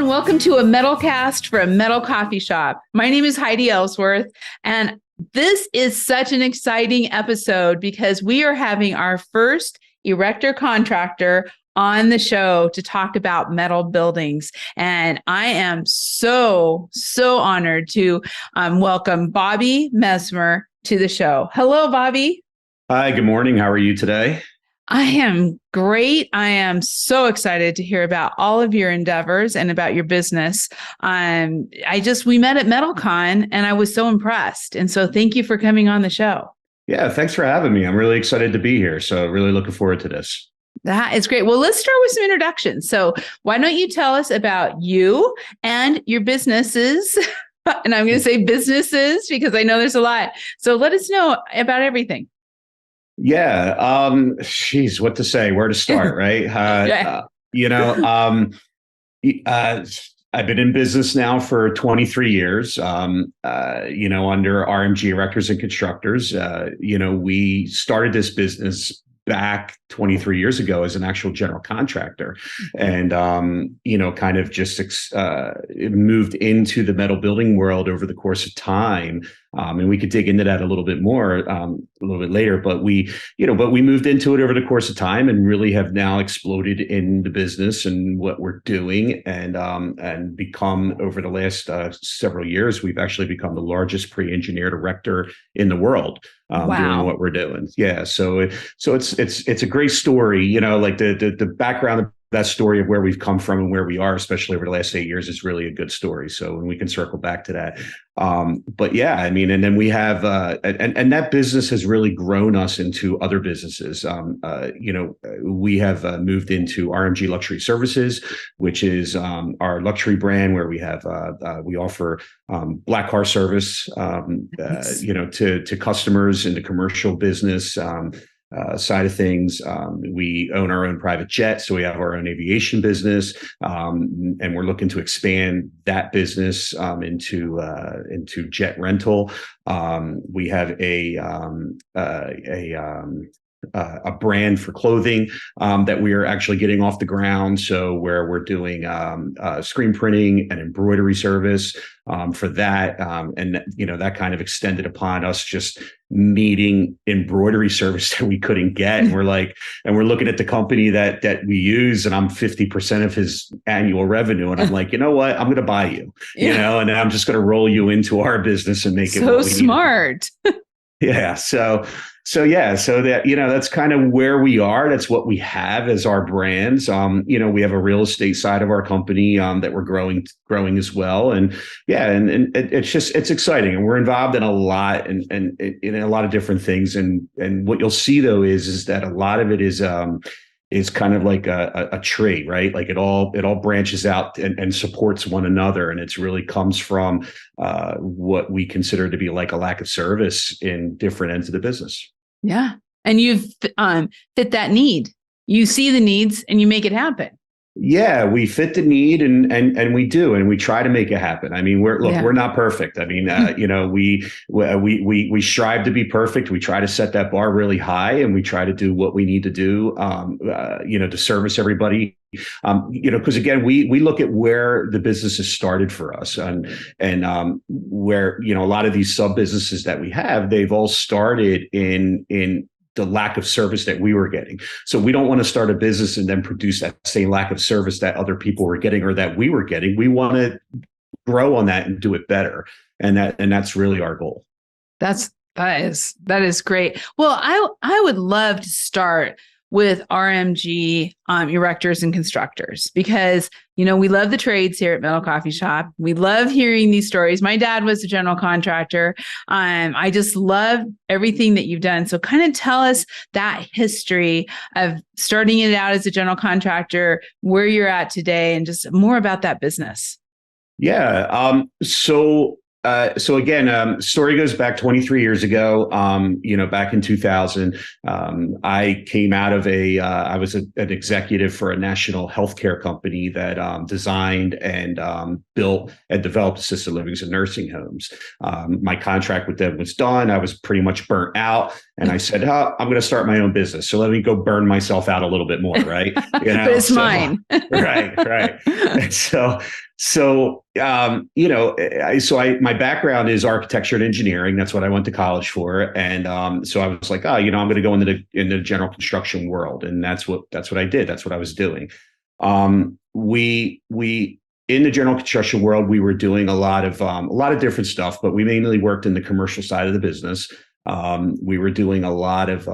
and welcome to a MetalCast for a metal coffee shop. My name is Heidi Ellsworth, and this is such an exciting episode because we are having our first erector contractor on the show to talk about metal buildings. And I am so honored to welcome Bobby Mesmer to the show. Hello, Bobby. Hi, good morning. How are you today? I am great. I am so excited to hear about all of your endeavors and about your business. We met at MetalCon and I was so impressed. And so thank you for coming on the show. Yeah, thanks for having me. I'm really excited to be here. So really looking forward to this. That is great. Well, let's start with some introductions. So why don't you tell us about you and your businesses? And I'm going to say businesses because I know there's a lot. So let us know about everything. Yeah. What to say? Where to start, right? I've been in business now for 23 years, under RMG Erectors and Constructors. We started this business back 23 years ago as an actual general contractor and, kind of just moved into the metal building world over the course of time. And we could dig into that a little bit more a little bit later, but we moved into it over the course of time and really have now exploded in the business and what we're doing and become over the last several years, we've actually become the largest pre-engineered erector in the world. Doing what we're doing. Yeah. So it's a great story, like the background of that story of where we've come from and where we are, especially over the last 8 years, is really a good story. So we can circle back to that. But yeah, I mean, and then we have, and that business has really grown us into other businesses. We have moved into RMG Luxury Services, which is our luxury brand where we have, we offer black car service, nice. To customers in the commercial business, side of things. We own our own private jet, so we have our own aviation business, and we're looking to expand that business into jet rental. We have a brand for clothing that we are actually getting off the ground. So where we're doing screen printing and embroidery service for that, and that kind of extended upon us just needing embroidery service that we couldn't get. And we're looking at the company that we use, and I'm 50% of his annual revenue, and I'm like, you know what, I'm going to buy you, and then I'm just going to roll you into our business and make it so smart. Yeah. So that, that's kind of where we are. That's what we have as our brands. We have a real estate side of our company that we're growing as well. And it's exciting, and we're involved in a lot and in a lot of different things. And what you'll see though is that a lot of it is kind of like a tree, right? Like it all branches out and supports one another. And it's really comes from what we consider to be like a lack of service in different ends of the business. Yeah. And you've fit that need. You see the needs and you make it happen. Yeah, we fit the need and we do, and we try to make it happen. I mean, we're not perfect. I mean, we strive to be perfect. We try to set that bar really high, and we try to do what we need to do, to service everybody. Because again, we look at where the business has started for us, and where a lot of these sub businesses that we have, they've all started in the lack of service that we were getting. So we don't want to start a business and then produce that same lack of service that other people were getting or that we were getting. We want to grow on that and do it better. And that's really our goal. That is great. Well, I would love to start with RMG Erectors and Constructors because, we love the trades here at Metal Coffee Shop. We love hearing these stories. My dad was a general contractor. I just love everything that you've done. So kind of tell us that history of starting it out as a general contractor, where you're at today, and just more about that business. Yeah. So again, story goes back 23 years ago. Back in 2000, I came out of I was an executive for a national healthcare company that designed and built and developed assisted livings and nursing homes. My contract with them was done. I was pretty much burnt out, and I said, I'm going to start my own business. So let me go burn myself out a little bit more, right? But it's mine. Right. And My background is architecture and engineering. That's what I went to college for. And so I was like, I'm going to go into the general construction world. And that's what I did. That's what I was doing. We in the general construction world, we were doing a lot of different stuff, but we mainly worked in the commercial side of the business. We were doing a lot of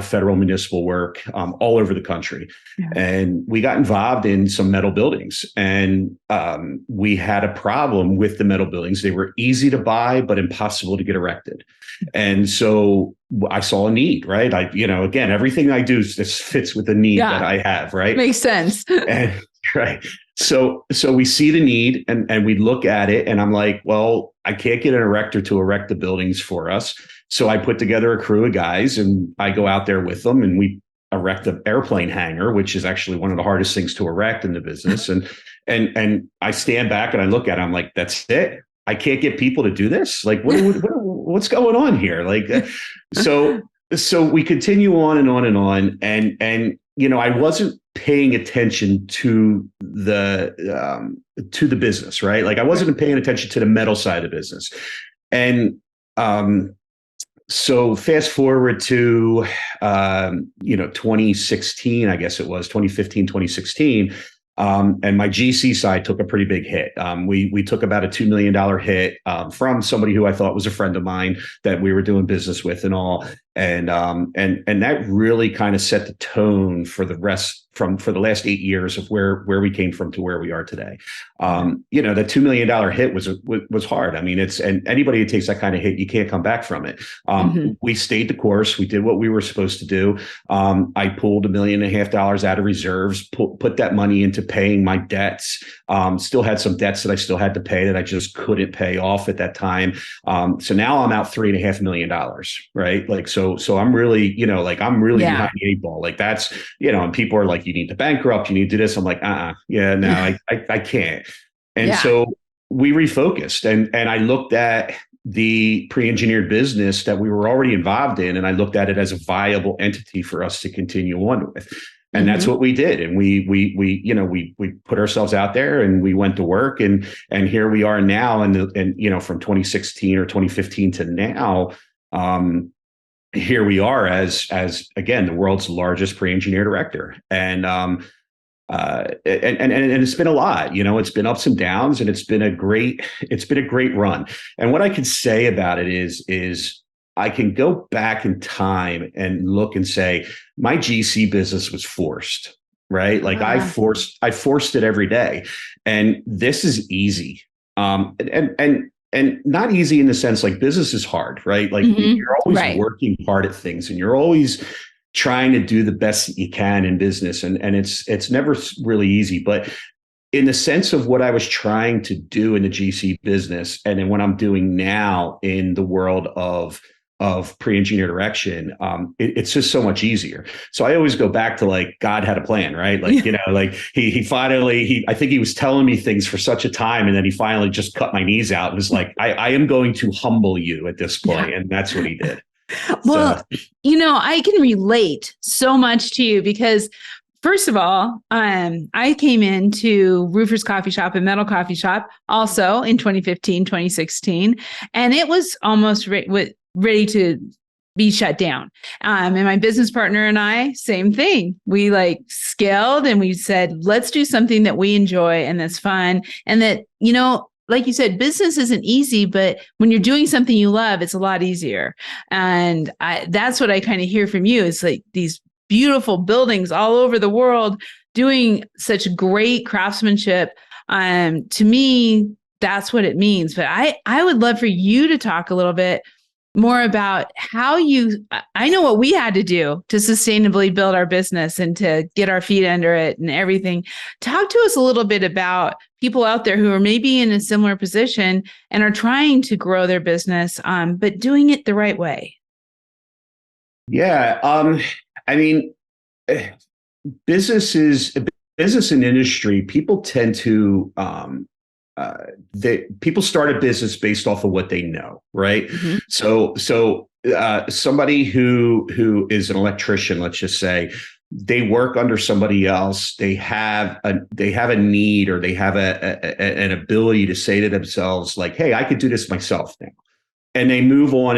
federal municipal work all over the country, and we got involved in some metal buildings. And we had a problem with the metal buildings; they were easy to buy, but impossible to get erected. And so I saw a need, right? Again, everything I do just fits with the need that I have, right? Makes sense. And right. So we see the need and we look at it, and I'm like, well, I can't get an erector to erect the buildings for us. So I put together a crew of guys and I go out there with them and we erect the airplane hangar, which is actually one of the hardest things to erect in the business. And I stand back and I look at it, I'm like, that's it. I can't get people to do this. Like, what's going on here? Like, so we continue on and on and on. And I wasn't paying attention to the business, right? Like I wasn't paying attention to the metal side of the business. And so fast forward to 2016, I guess it was 2015, 2016. And my GC side took a pretty big hit. We took about a $2 million hit from somebody who I thought was a friend of mine that we were doing business with and all. And that really kind of set the tone for the rest for the last 8 years of where we came from to where we are today. That $2 million hit was hard. I mean, and anybody who takes that kind of hit, you can't come back from it. We stayed the course. We did what we were supposed to do. I pulled $1.5 million out of reserves, put that money into paying my debts. Still had some debts that I still had to pay that I just couldn't pay off at that time. So now I'm out $3.5 million, right? Like, so I'm really, I'm really behind the 8 ball. Like that's, and people are like, you need to bankrupt, you need to do this. I'm like, no, I can't. And so we refocused and I looked at the pre-engineered business that we were already involved in. And I looked at it as a viable entity for us to continue on with. And that's what we did. And we put ourselves out there and we went to work and here we are now. And from 2016 or 2015 to now, here we are as again, the world's largest pre-engineered erector. And it's been a lot, it's been ups and downs and it's been a great run. And what I can say about it is I can go back in time and look and say, my GC business was forced, right? Like I forced it every day. And this is easy. And not easy in the sense like business is hard, right? Like you're always working hard at things and you're always trying to do the best that you can in business. And it's never really easy, but in the sense of what I was trying to do in the GC business and then what I'm doing now in the world of pre-engineered erection, it's just so much easier. So I always go back to like, God had a plan, right? Like, like he finally, I think he was telling me things for such a time. And then he finally just cut my knees out and was like, I am going to humble you at this point. And that's what he did. Well, I can relate so much to you because first of all, I came into Roofers Coffee Shop and Metal Coffee Shop also in 2015, 2016, and it was almost ready to be shut down. And my business partner and I, same thing. We scaled and we said, let's do something that we enjoy and that's fun. And that, like you said, business isn't easy, but when you're doing something you love, it's a lot easier. And that's what I kind of hear from you is like these beautiful buildings all over the world doing such great craftsmanship. To me, that's what it means. But I would love for you to talk a little bit more about how I know what we had to do to sustainably build our business and to get our feet under it and everything. Talk to us a little bit about people out there who are maybe in a similar position and are trying to grow their business, but doing it the right way. Yeah. I mean, business and industry, people tend to, people start a business based off of what they know, right? Mm-hmm. So somebody who is an electrician, let's just say, they work under somebody else. They have a need, or they have an ability to say to themselves, like, hey, I could do this myself now. And they move on,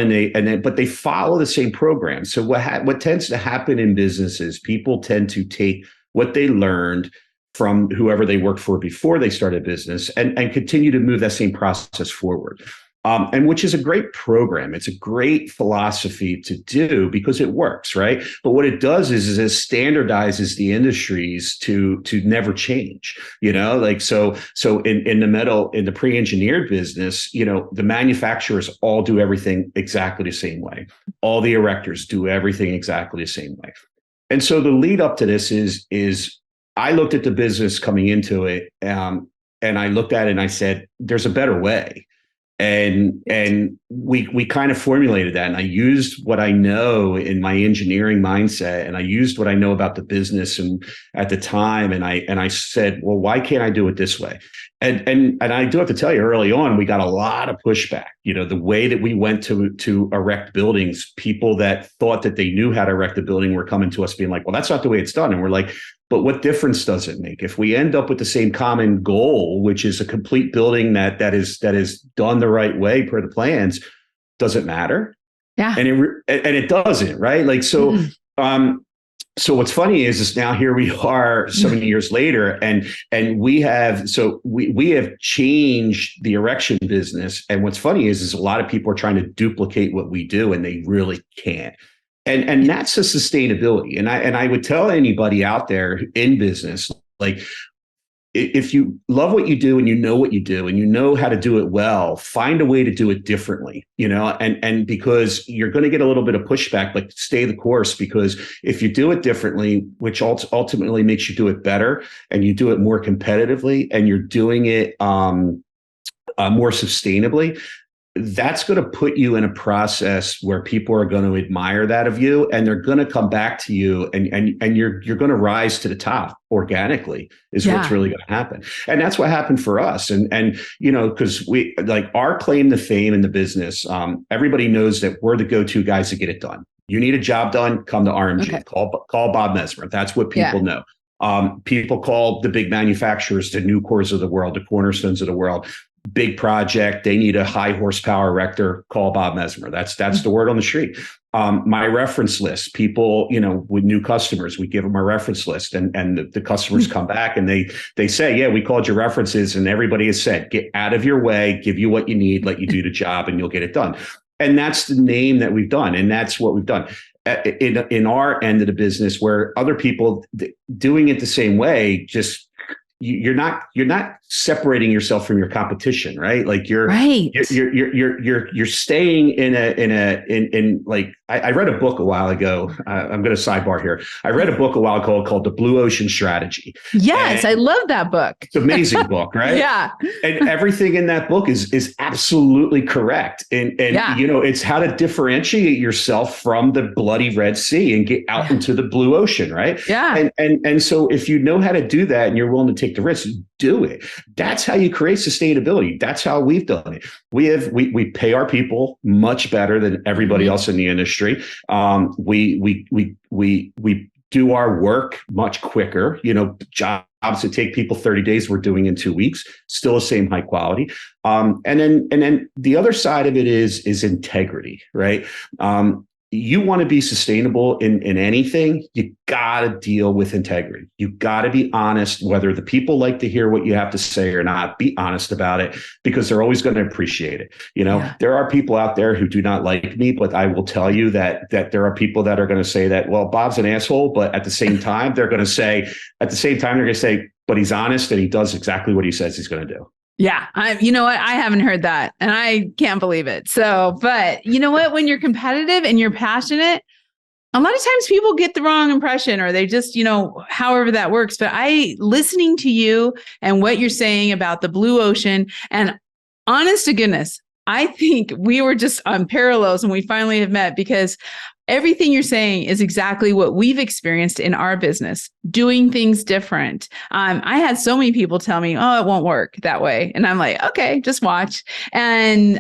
but they follow the same program. So what tends to happen in businesses, people tend to take what they learned from whoever they worked for before they started business, and continue to move that same process forward. And which is a great program. It's a great philosophy to do because it works, right? But what it does is it standardizes the industries to never change. Like so in the pre-engineered business, the manufacturers all do everything exactly the same way. All the erectors do everything exactly the same way. And so the lead up to this is I looked at the business coming into it, and I looked at it and I said, there's a better way. And we kind of formulated that. And I used what I know in my engineering mindset, and I used what I know about the business and at the time. And I said, well, why can't I do it this way? And I do have to tell you, early on, we got a lot of pushback. The way that we went to erect buildings, people that thought that they knew how to erect a building were coming to us being like, well, that's not the way it's done. And we're like, but what difference does it make if we end up with the same common goal, which is a complete building that is done the right way per the plans? Does it matter? Yeah, and it doesn't, right? Like so. So what's funny is now here we are so many years later, and we have changed the erection business. And what's funny is a lot of people are trying to duplicate what we do, and they really can't. And that's the sustainability. And I would tell anybody out there in business, like, if you love what you do and you know what you do and you know how to do it well, find a way to do it differently, and because you're going to get a little bit of pushback, but stay the course, because if you do it differently, which ultimately makes you do it better, and you do it more competitively, and you're doing it more sustainably, that's going to put you in a process where people are going to admire that of you, and they're going to come back to you, and you're going to rise to the top organically is what's really going to happen. And that's what happened for us. And because we, like, our claim to fame in the business, everybody knows that we're the go-to guys to get it done. You need a job done, come to RMG. Okay. Call Bob Mesmer. That's what people know. People call the big manufacturers the Nucors of the world, the Cornerstones of the world. Big project, they need a high horsepower erector, call Bob Mesmer. That's the word on the street. My reference list, people, with new customers, we give them a reference list, and the customers come back and they say, yeah, we called your references, and everybody has said, get out of your way, give you what you need, let you do the job, and you'll get it done. And that's the name that we've done, and that's what we've done. In our end of the business, where other people doing it the same way, just you're not separating yourself from your competition, right? Like you're staying in like, I read a book a while ago. I'm going to sidebar here. I read a book a while ago called The Blue Ocean Strategy. Yes, I love that book. It's an amazing book, right? Yeah. And everything in that book is absolutely correct. And it's how to differentiate yourself from the bloody Red Sea and get out into the blue ocean, right? Yeah. And so if you know how to do that and you're willing to take the risk, do it. That's how you create sustainability. That's how we've done it. We pay our people much better than everybody else in the industry. We do our work much quicker. Jobs that take people 30 days, we're doing in 2 weeks, still the same high quality. And then the other side of it is integrity, right? You want to be sustainable in anything, you got to deal with integrity. You got to be honest, whether the people like to hear what you have to say or not. Be honest about it, because they're always going to appreciate it. There are people out there who do not like me, but I will tell you that there are people that are going to say that, well, Bob's an asshole, but at the same time, they're going to say, but he's honest and he does exactly what he says he's going to do. Yeah. You know what? I haven't heard that, and I can't believe it. So, but you know what? When you're competitive and you're passionate, a lot of times people get the wrong impression, or they just, however that works. But listening to you and what you're saying about the blue ocean, and honest to goodness, I think we were just on parallels when we finally have met, because everything you're saying is exactly what we've experienced in our business, doing things different. I had so many people tell me, oh, it won't work that way. And I'm like, okay, just watch. And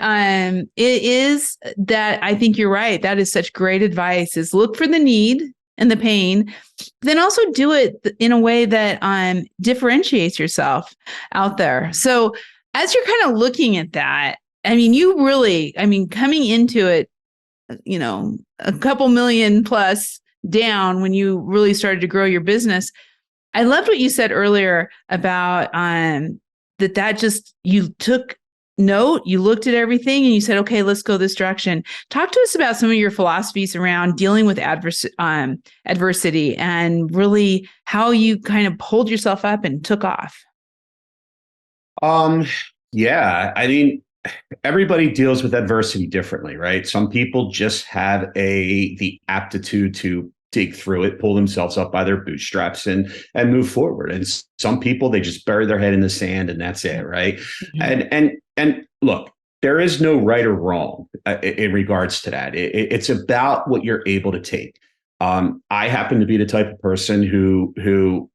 it is that, I think you're right. That is such great advice, is look for the need, and the pain, then also do it in a way that differentiates yourself out there. So as you're kind of looking at that, I mean, coming into it, a couple million plus down when you really started to grow your business. I loved what you said earlier about that just, you took note, you looked at everything and you said, okay, let's go this direction. Talk to us about some of your philosophies around dealing with adversity and really how you kind of pulled yourself up and took off. Yeah, I mean, everybody deals with adversity differently, right? Some people just have the aptitude to dig through it, pull themselves up by their bootstraps and move forward. And some people, they just bury their head in the sand and that's it, right? Mm-hmm. And look, there is no right or wrong in regards to that. It's about what you're able to take. I happen to be the type of person who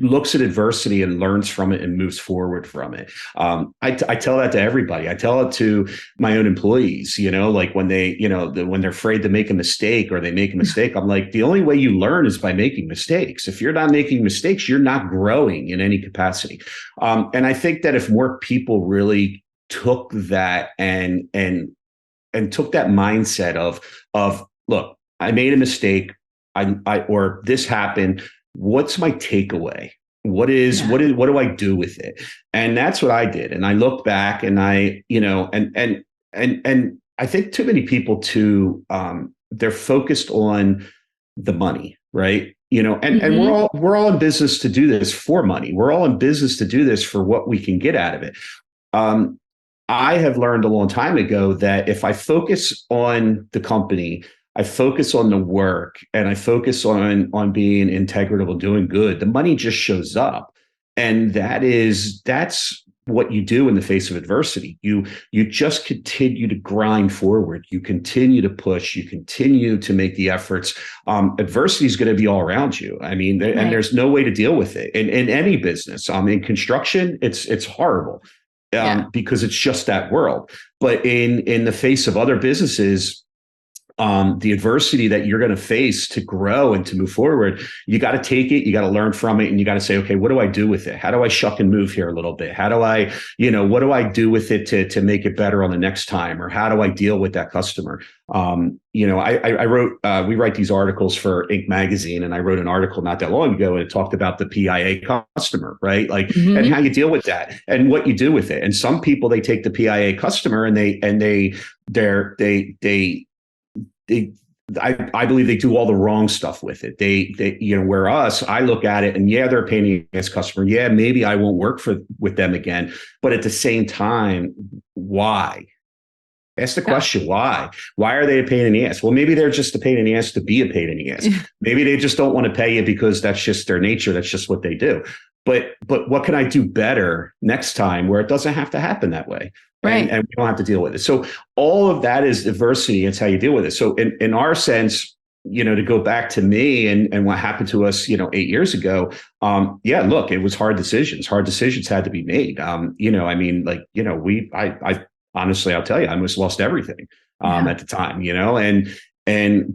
looks at adversity and learns from it and moves forward from it. I tell that to everybody. I tell it to my own employees, like when they, when they're afraid to make a mistake or they make a mistake, I'm like, the only way you learn is by making mistakes. If you're not making mistakes, you're not growing in any capacity. And I think that if more people really took that and took that mindset of, look, I made a mistake, or this happened, what's my takeaway? What do I do with it? And that's what I did. And I looked back and I think too many people too, they're focused on the money, right? And we're all in business to do this for money. We're all in business to do this for what we can get out of it. I have learned a long time ago that if I focus on the company, I focus on the work, and I focus on being integral, doing good, the money just shows up. And that's what you do in the face of adversity. You just continue to grind forward. You continue to push. You continue to make the efforts. Adversity is going to be all around you. I mean, right. And there's no way to deal with it in any business. In construction, it's horrible because it's just that world. But in the face of other businesses, the adversity that you're going to face to grow and to move forward, you got to take it, you got to learn from it, and you got to say, okay, what do I do with it? How do I shuck and move here a little bit? How do I, what do I do with it to make it better on the next time? Or how do I deal with that customer? I wrote, we write these articles for Inc. magazine, and I wrote an article not that long ago, and it talked about the PIA customer, right? Like, and how you deal with that and what you do with it. And some people, they take the PIA customer and I believe they do all the wrong stuff with it. They where I look at it and they're a pain in the ass customer. Yeah, maybe I won't work with them again. But at the same time, why? Ask the question, why? Why are they a pain in the ass? Well, maybe they're just a pain in the ass to be a pain in the ass. Maybe they just don't want to pay you because that's just their nature. That's just what they do. But what can I do better next time where it doesn't have to happen that way? Right. And we don't have to deal with it. So all of that is diversity. It's how you deal with it. So in our sense, to go back to me and what happened to us, 8 years ago. Look, it was hard decisions. Hard decisions had to be made. I honestly, I'll tell you, I almost lost everything at the time,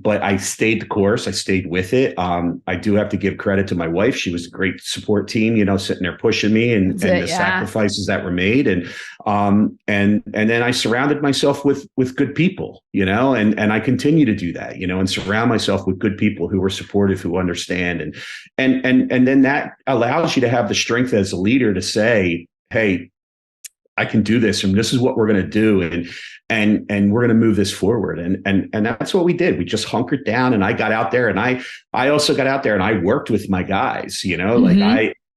but I stayed the course. I stayed with it. I do have to give credit to my wife. She was a great support team, sitting there pushing me and the sacrifices that were made. And then I surrounded myself with good people, and I continue to do that, and surround myself with good people who are supportive, who understand. And then that allows you to have the strength as a leader to say, hey, I can do this, and this is what we're going to do, and we're going to move this forward, and that's what we did. We just hunkered down, and I got out there, and I also got out there, and I worked with my guys,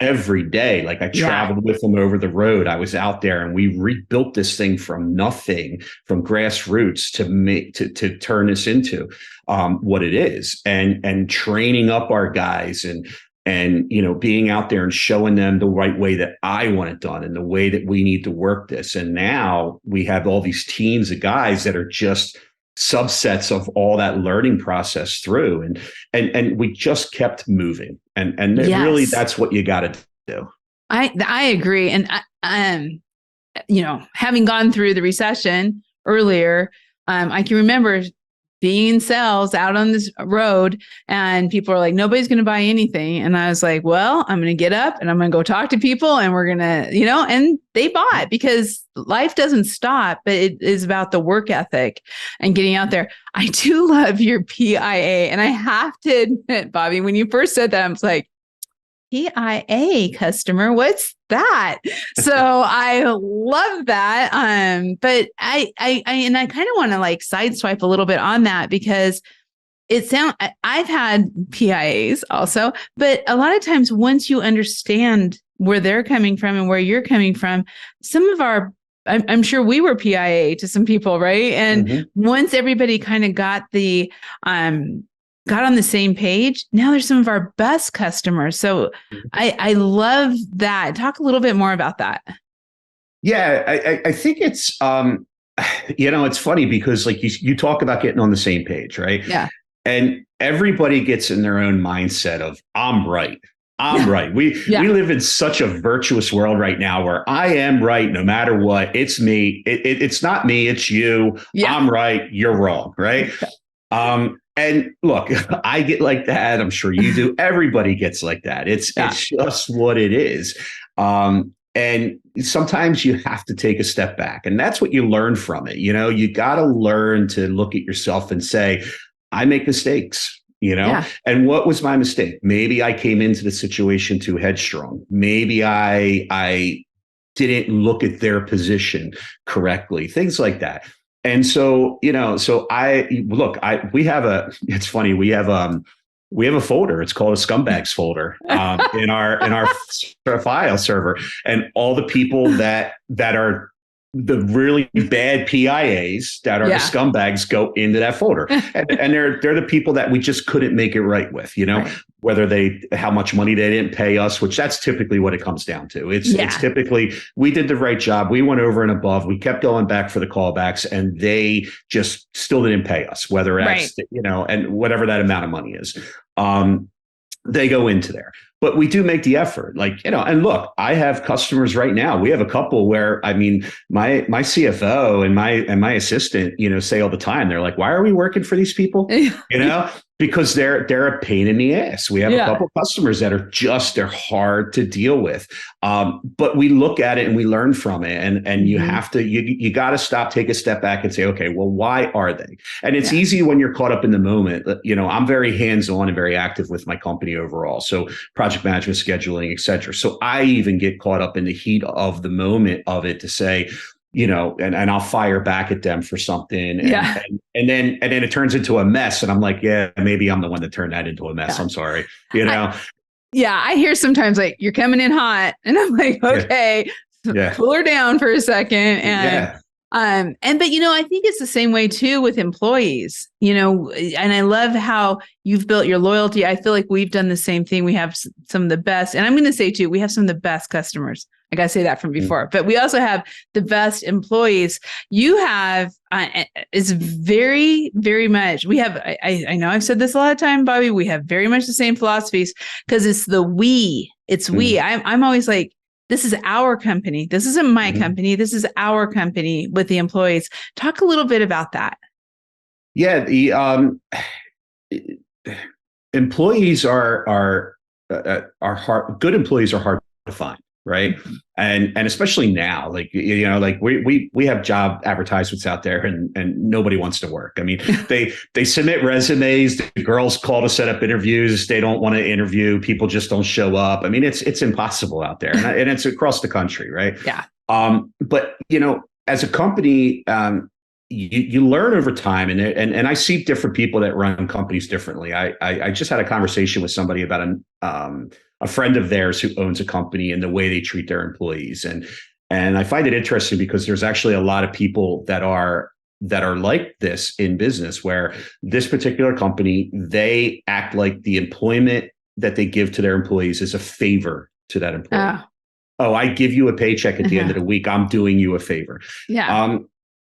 every day, like I traveled with them over the road. I was out there, and we rebuilt this thing from nothing, from grassroots to turn this into what it is, and training up our guys and being out there and showing them the right way that I want it done and the way that we need to work this. And now we have all these teams of guys that are just subsets of all that learning process through. And we just kept moving. And really, that's what you got to do. I agree. And, having gone through the recession earlier, I can remember being in sales out on this road, and people are like, nobody's going to buy anything. And I was like, well, I'm going to get up and I'm going to go talk to people, and we're going to, and they bought, because life doesn't stop, but it is about the work ethic and getting out there. I do love your PIA. And I have to admit, Bobby, when you first said that, I was like, PIA customer, what's that? So I love that. But I kind of want to like sideswipe a little bit on that, because I've had PIAs also, but a lot of times once you understand where they're coming from and where you're coming from, some of I'm sure we were PIA to some people, right? And once everybody kind of got on the same page, now they're some of our best customers. So I love that. Talk a little bit more about that. Yeah, I think it's, it's funny because like you talk about getting on the same page, right? Yeah. And everybody gets in their own mindset of, I'm right. I'm right. We live in such a virtuous world right now where I am right no matter what. It's me. It's not me. It's you. Yeah. I'm right. You're wrong. Right. And look, I get like that. I'm sure you do. Everybody gets like that. It's just what it is. And sometimes you have to take a step back, and that's what you learn from it. You got to learn to look at yourself and say, I make mistakes. And what was my mistake? Maybe I came into the situation too headstrong. Maybe I didn't look at their position correctly, things like that. And so, it's funny. We have a folder. It's called a scumbags folder in our file server, and all the people that are the really bad PIAs that are the scumbags go into that folder. And they're the people that we just couldn't make it right with, whether how much money they didn't pay us, which that's typically what it comes down to. It's typically, we did the right job. We went over and above. We kept going back for the callbacks, and they just still didn't pay us, whether that's, and whatever that amount of money is. They go into there. But we do make the effort, and look, I have customers right now. We have a couple where, my CFO and my assistant, say all the time, they're like, why are we working for these people? Because they're a pain in the ass. We have a couple customers that are they're hard to deal with. But we look at it and we learn from it. And you have to, you got to stop, take a step back and say, okay, well, why are they? And it's easy when you're caught up in the moment. I'm very hands-on and very active with my company overall. So project management, scheduling, et cetera. So I even get caught up in the heat of the moment of it to say, and I'll fire back at them for something. And then it turns into a mess. And I'm like, yeah, maybe I'm the one that turned that into a mess. I'm sorry. I hear sometimes like, you're coming in hot, and I'm like, okay, cool her down for a second. And, but I think it's the same way too with employees, and I love how you've built your loyalty. I feel like we've done the same thing. We have some of the best, and I'm going to say too, we have some of the best customers. I got to say that from before, but we also have the best employees. You have, is very, very much, we have, I know I've said this a lot of time, Bobby, we have very much the same philosophies, because it's we. I'm always like, this is our company. This isn't my company. This is our company with the employees. Talk a little bit about that. Yeah. The employees are hard. Good employees are hard to find. Right. And especially now, we have job advertisements out there, and nobody wants to work. They submit resumes. The girls call to set up interviews. They don't want to interview. People just don't show up. It's impossible out there, and it's across the country. Right. Yeah. But as a company, you learn over time, and I see different people that run companies differently. I just had a conversation with somebody about a friend of theirs who owns a company and the way they treat their employees. And I find it interesting because there's actually a lot of people that are like this in business, where this particular company, they act like the employment that they give to their employees is a favor to that employee. Oh, I give you a paycheck at the end of the week. I'm doing you a favor. Yeah.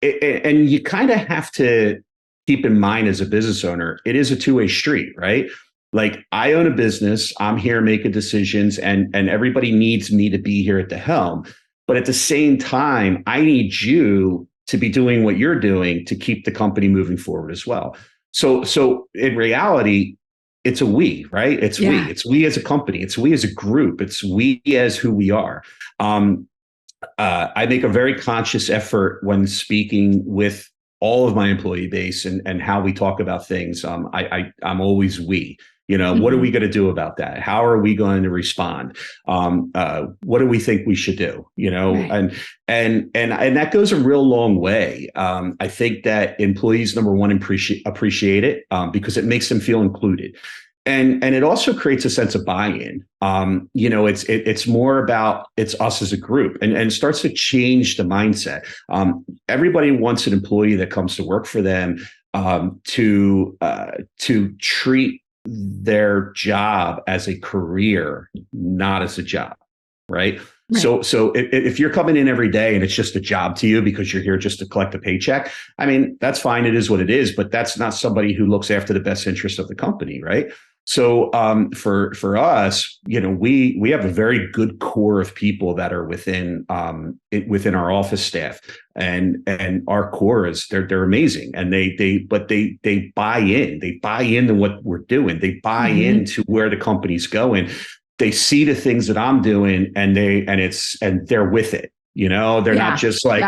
And you kind of have to keep in mind, as a business owner, it is a two-way street, right? Like, I own a business, I'm here making decisions, and everybody needs me to be here at the helm. But at the same time, I need you to be doing what you're doing to keep the company moving forward as well. So in reality, it's a we, right? It's we as a company. It's we as a group. It's we as who we are. I make a very conscious effort when speaking with all of my employee base and how we talk about things. I'm always we. What are we going to do about that? How are we going to respond? What do we think we should do? Right. And that goes a real long way. I think that employees, number one, appreciate it because it makes them feel included. And it also creates a sense of buy-in. It's more about it's us as a group and starts to change the mindset. Everybody wants an employee that comes to work for them to treat their job as a career, not as a job, right? So if you're coming in every day and it's just a job to you because you're here just to collect a paycheck, I mean, that's fine. It is what it is, but that's not somebody who looks after the best interest of the company, right? So for us, we have a very good core of people that are within our office staff, and our core is they're amazing, and they buy in. They buy into what we're doing. They buy into where the company's going. They see the things that I'm doing, and they're with it. They're not just like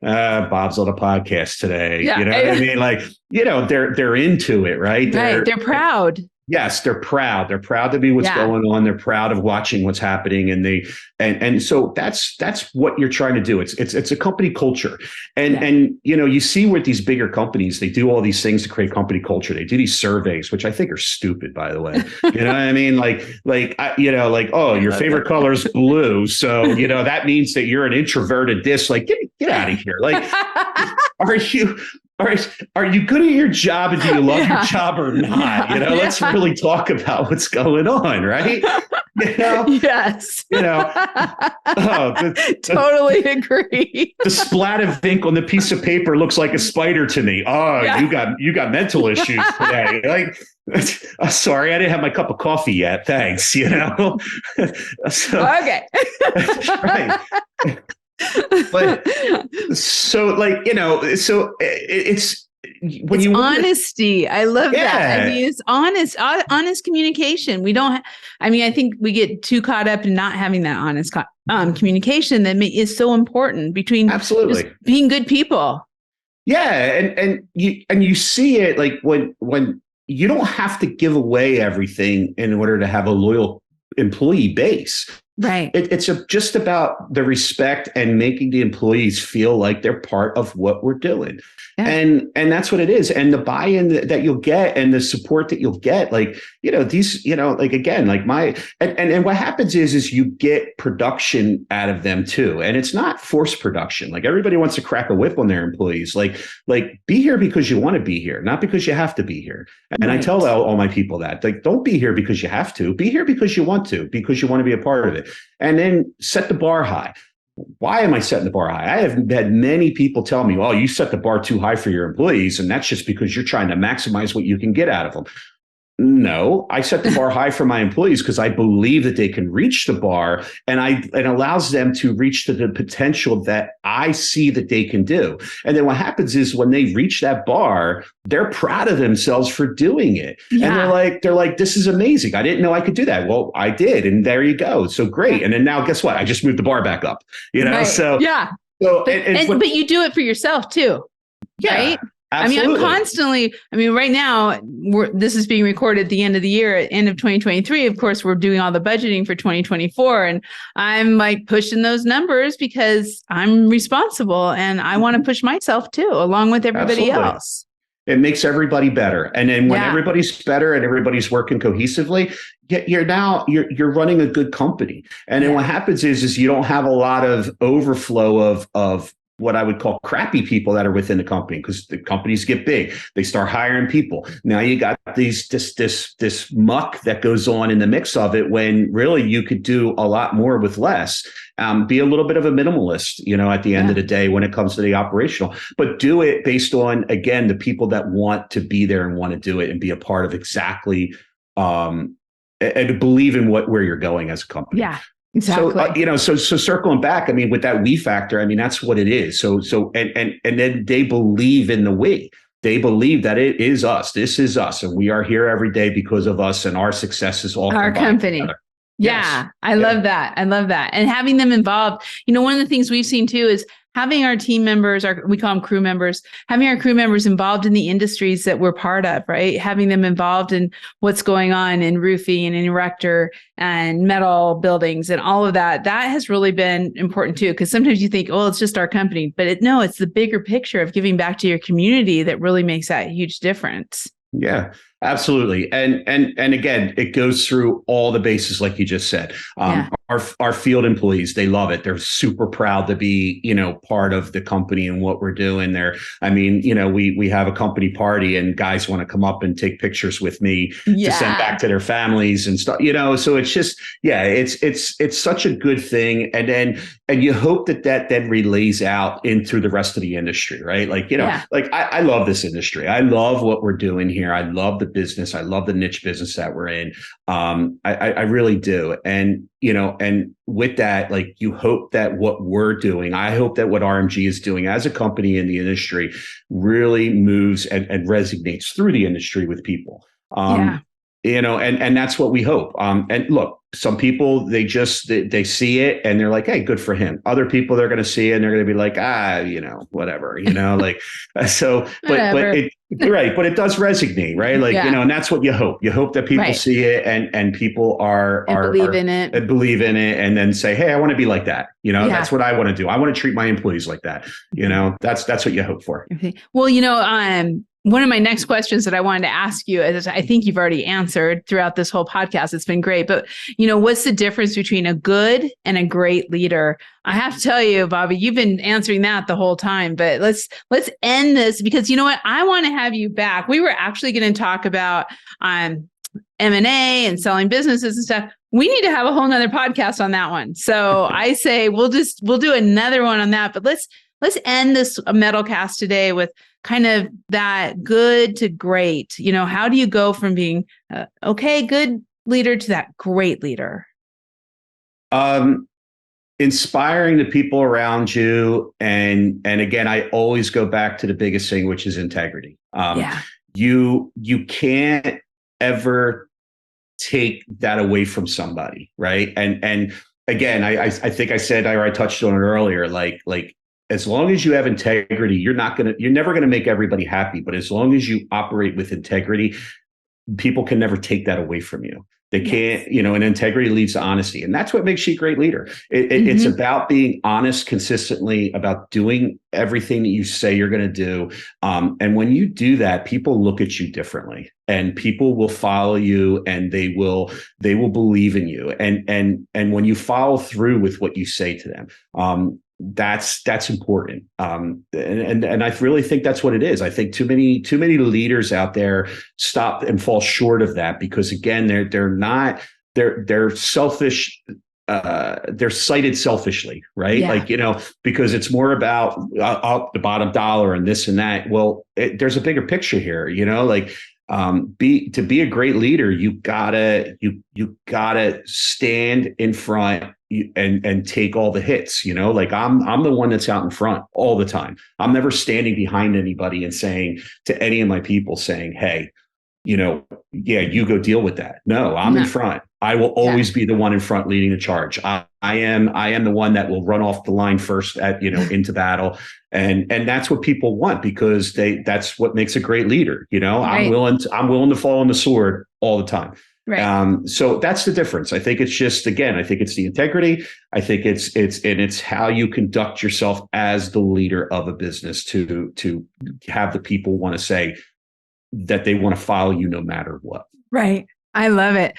Bob's on a podcast today. Yeah. You know what I mean? Like, they're into it, right? They're proud. Yes, they're proud. They're proud to be what's going on. They're proud of watching what's happening, and so that's what you're trying to do. It's a company culture, and you see with these bigger companies, they do all these things to create company culture. They do these surveys, which I think are stupid, by the way. You know what I mean? Like oh, your favorite color is blue, so that means that you're an introverted. Like get out of here. Like, are you good at your job and do you love your job or not? Let's really talk about what's going on, right? Yes. Totally agree. The splat of ink on the piece of paper looks like a spider to me. Oh, you got mental issues today. Like, sorry, I didn't have my cup of coffee yet. Thanks. So, okay. Right. But so it's when it's you honesty. I love that. I mean, it's honest communication. I think we get too caught up in not having that honest communication that is so important between absolutely just being good people. Yeah. And you see it like when you don't have to give away everything in order to have a loyal employee base. Right. It's just about the respect and making the employees feel like they're part of what we're doing. Yeah. And that's what it is. And the buy-in that you'll get and the support that you'll get, like, these, again, like and what happens is you get production out of them too. And it's not forced production. Like, everybody wants to crack a whip on their employees. Like be here because you want to be here, not because you have to be here. And right. I tell all my people that, like, don't be here because you have to. Be here because you want to be a part of it. And then set the bar high. Why am I setting the bar high? I have had many people tell me, "Oh, you set the bar too high for your employees, and that's just because you're trying to maximize what you can get out of them." No, I set the bar high for my employees because I believe that they can reach the bar, and it allows them to reach to the potential that I see that they can do. And then what happens is when they reach that bar, they're proud of themselves for doing it. Yeah. And they're like, this is amazing. I didn't know I could do that. Well, I did. And there you go. So great. And then now guess what? I just moved the bar back up, Right. So, yeah. So, but you do it for yourself too. Yeah. Right. Absolutely. I'm right now, this is being recorded at the end of the year, at end of 2023. Of course, we're doing all the budgeting for 2024. And I'm like pushing those numbers because I'm responsible and I want to push myself too, along with everybody else. It makes everybody better. And then when everybody's better and everybody's working cohesively, you're running a good company. And then what happens is you don't have a lot of overflow of what I would call crappy people that are within the company, because the companies get big. They start hiring people. Now you got this muck that goes on in the mix of it, when really you could do a lot more with less. Be a little bit of a minimalist, at the end of the day when it comes to the operational, but do it based on, again, the people that want to be there and want to do it and be a part of exactly, and to believe in where you're going as a company. Yeah. Exactly. So circling back, with that we factor, that's what it is. So and then they believe in the we. they believe that it is us. This is us. And we are here every day because of us and our successes all our company. Together. Yeah, Yes. I love that. I love that. And having them involved, one of the things we've seen too is having our team members, we call them crew members, having our crew members involved in the industries that we're part of, right? Having them involved in what's going on in roofing and in erector and metal buildings and all of that. That has really been important too, because sometimes you think, oh, it's just our company, but it's the bigger picture of giving back to your community that really makes that huge difference. Yeah, absolutely. And again, it goes through all the bases, like you just said. Our field employees, they love it. They're super proud to be, part of the company and what we're doing there. I mean, we have a company party and guys want to come up and take pictures with me to send back to their families and stuff, so it's just, it's such a good thing. And you hope that then relays out into the rest of the industry, right? I love this industry. I love what we're doing here. I love the business. I love the niche business that we're in. I really do. And, and with that, you hope that what we're doing, I hope that what RMG is doing as a company in the industry really moves and resonates through the industry with people. And that's what we hope. And look, some people, they see it and they're like, hey, good for him. Other people, they're going to see it and they're going to be like, whatever, so, but it does resonate, right? And that's what you hope. You hope that people see it and people believe in it and then say, hey, I want to be like that. That's what I want to do. I want to treat my employees like that. That's what you hope for. Okay. Well, one of my next questions that I wanted to ask you, as I think you've already answered throughout this whole podcast, it's been great, but what's the difference between a good and a great leader? I have to tell you, Bobby, you've been answering that the whole time, but let's end this because you know what? I want to have you back. We were actually going to talk about M&A and selling businesses and stuff. We need to have a whole nother podcast on that one. So I say we'll do another one on that, but let's end this MetalCast today with kind of that good to great. How do you go from being good leader to that great leader? Inspiring the people around you. And again, I always go back to the biggest thing, which is integrity. You can't ever take that away from somebody. Right. And again, I think I said, I touched on it earlier, as long as you have integrity, you're never going to make everybody happy. But as long as you operate with integrity, people can never take that away from you. They can't, and integrity leads to honesty. And that's what makes you a great leader. It's about being honest consistently, about doing everything that you say you're going to do. And when you do that, people look at you differently and people will follow you and they will believe in you. And when you follow through with what you say to them, that's important. And I really think that's what it is. I think too many leaders out there stop and fall short of that because again, they're selfish. They're cited selfishly, right? Because it's more about the bottom dollar and this and that. Well, there's a bigger picture here, to be a great leader, you gotta stand in front and take all the hits, I'm the one that's out in front all the time. I'm never standing behind anybody and saying to any of my people saying, hey, you go deal with that. No, I'm in front. I will always be the one in front leading the charge. I am the one that will run off the line first into battle. And that's what people want because that's what makes a great leader. I'm willing to fall on the sword all the time. Right. So that's the difference. I think it's just, again, I think it's the integrity. I think it's how you conduct yourself as the leader of a business to have the people want to say that they want to follow you no matter what. Right. I love it.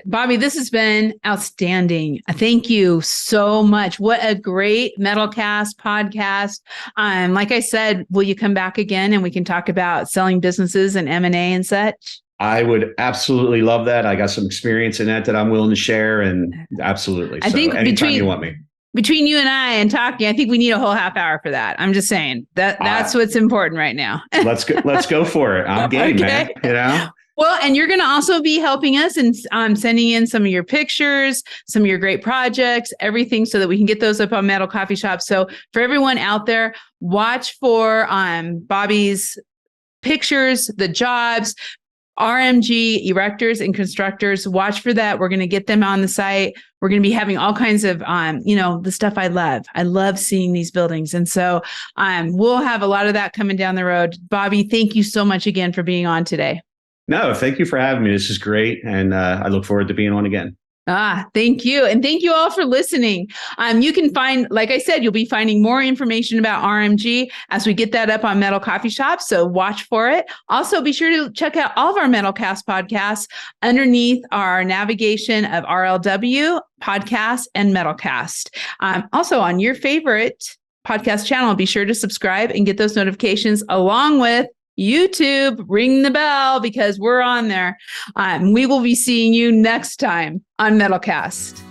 Bobby, this has been outstanding. Thank you so much. What a great MetalCast podcast. Like I said, will you come back again and we can talk about selling businesses and M&A and such? I would absolutely love that. I got some experience in that I'm willing to share and absolutely. I think anytime you want me. Between you and I and talking, I think we need a whole half hour for that. I'm just saying that's what's important right now. Let's go for it. I'm game, man. Well, and you're going to also be helping us and sending in some of your pictures, some of your great projects, everything so that we can get those up on Metal Coffee Shop. So for everyone out there, watch for Bobby's pictures, the jobs, RMG Erectors and Constructors. Watch for that. We're going to get them on the site. We're going to be having all kinds of, the stuff I love. I love seeing these buildings. And so we'll have a lot of that coming down the road. Bobby, thank you so much again for being on today. No, thank you for having me. This is great. And I look forward to being on again. Thank you. And thank you all for listening. You can find, like I said, you'll be finding more information about RMG as we get that up on Metal Coffee Shop. So watch for it. Also, be sure to check out all of our MetalCast podcasts underneath our navigation of RLW, Podcast, and MetalCast. Also on your favorite podcast channel, be sure to subscribe and get those notifications along with YouTube, ring the bell because we're on there. We will be seeing you next time on MetalCast.